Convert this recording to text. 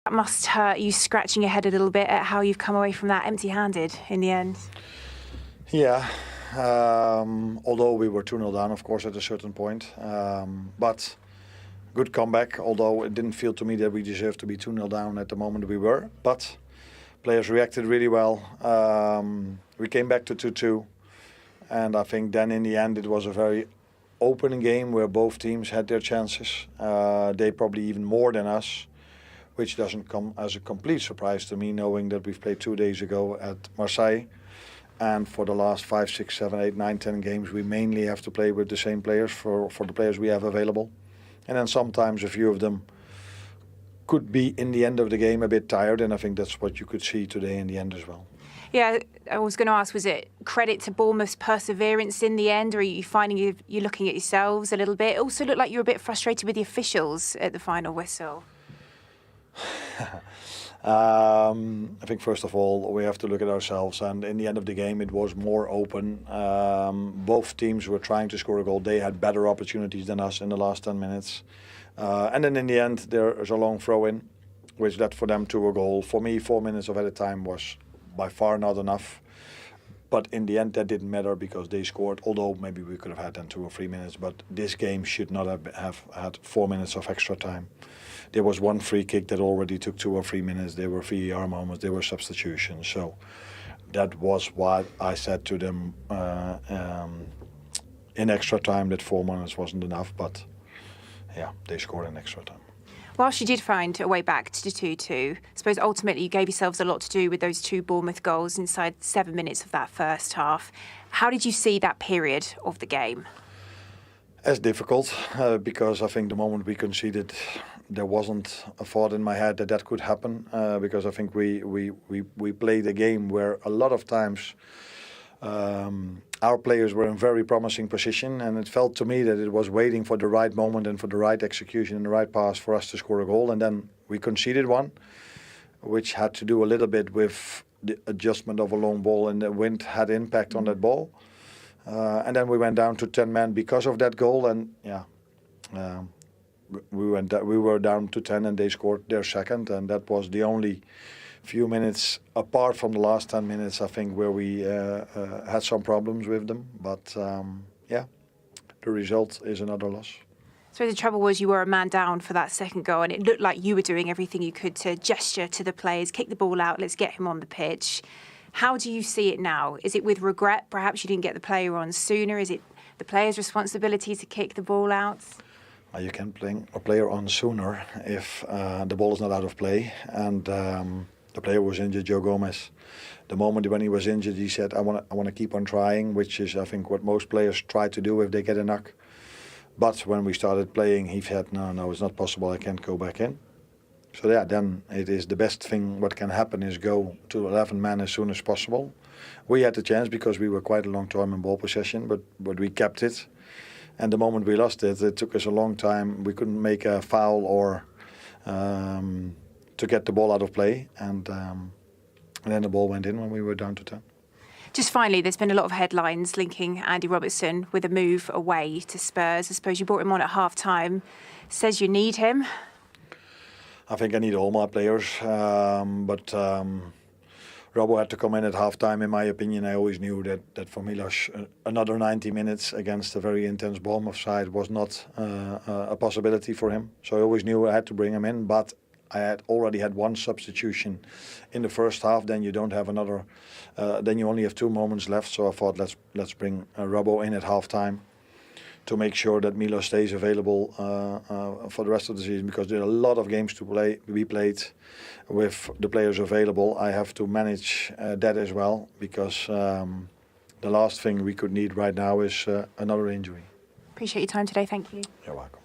That must hurt you, scratching your head a little bit at how you've come away from that empty-handed in the end. Yeah, although we were 2-0 down, of course, at a certain point. But good comeback, although it didn't feel to me that we deserved to be 2-0 down at the moment we were. But players reacted really well. We came back to 2-2. And I think then in the end it was a very open game where both teams had their chances. They probably even more than us, which doesn't come as a complete surprise to me, knowing that we've played 2 days ago at Marseille. And for the last 5, 6, 7, 8, 9, 10 games, we mainly have to play with the same players for the players we have available. And then sometimes a few of them could be, in the end of the game, a bit tired. And I think that's what you could see today in the end as well. Yeah, I was going to ask, was it credit to Bournemouth's perseverance in the end, or are you finding you're looking at yourselves a little bit? It also looked like you were a bit frustrated with the officials at the final whistle. I think first of all we have to look at ourselves, and in the end of the game it was more open. Both teams were trying to score a goal. They had better opportunities than us in the last 10 minutes. And then in the end there's a long throw in, which led for them to a goal. For me, 4 minutes of added time was by far not enough. But in the end that didn't matter because they scored, although maybe we could have had then 2 or 3 minutes. But this game should not have had 4 minutes of extra time. There was one free kick that already took 2 or 3 minutes. There were VAR moments, there were substitutions. So that was what I said to them in extra time, that 4 minutes wasn't enough. But yeah, they scored in extra time. Whilst you did find a way back to 2-2, I suppose ultimately you gave yourselves a lot to do with those 2 Bournemouth goals inside 7 minutes of that first half. How did you see that period of the game? As difficult, because I think the moment we conceded, there wasn't a thought in my head that could happen. Because I think we played a game where a lot of times our players were in very promising position, and it felt to me that it was waiting for the right moment and for the right execution and the right pass for us to score a goal. And then we conceded one, which had to do a little bit with the adjustment of a long ball, and the wind had impact on that ball. And then we went down to 10 men because of that goal, and yeah, we were down to 10 and they scored their second, and that was the only few minutes apart from the last 10 minutes, I think, where we had some problems with them. But yeah, the result is another loss. So the trouble was you were a man down for that second goal, and it looked like you were doing everything you could to gesture to the players, kick the ball out, let's get him on the pitch. How do you see it now? Is it with regret? Perhaps you didn't get the player on sooner. Is it the player's responsibility to kick the ball out? You can bring a player on sooner if the ball is not out of play. And the player was injured, Joe Gomez. The moment when he was injured, he said, I want to keep on trying, which is, I think, what most players try to do if they get a knock. But when we started playing, he said, no, it's not possible. I can't go back in. So yeah, then it is the best thing what can happen is go to 11 men as soon as possible. We had the chance because we were quite a long time in ball possession, but we kept it. And the moment we lost it, it took us a long time. We couldn't make a foul or to get the ball out of play. And then the ball went in when we were down to 10. Just finally, there's been a lot of headlines linking Andy Robertson with a move away to Spurs. I suppose you brought him on at half-time. Says you need him. I think I need all my players, but Robbo had to come in at half-time. In my opinion, I always knew that for Milos, another 90 minutes against a very intense Bournemouth side was not a possibility for him. So I always knew I had to bring him in, but I had already had one substitution in the first half. Then you don't have another. Then you only have 2 moments left. So I thought let's bring Robbo in at half-time to make sure that Milos stays available for the rest of the season, because there are a lot of games to be played with the players available. I have to manage that as well, because the last thing we could need right now is another injury. Appreciate your time today. Thank you. You're welcome.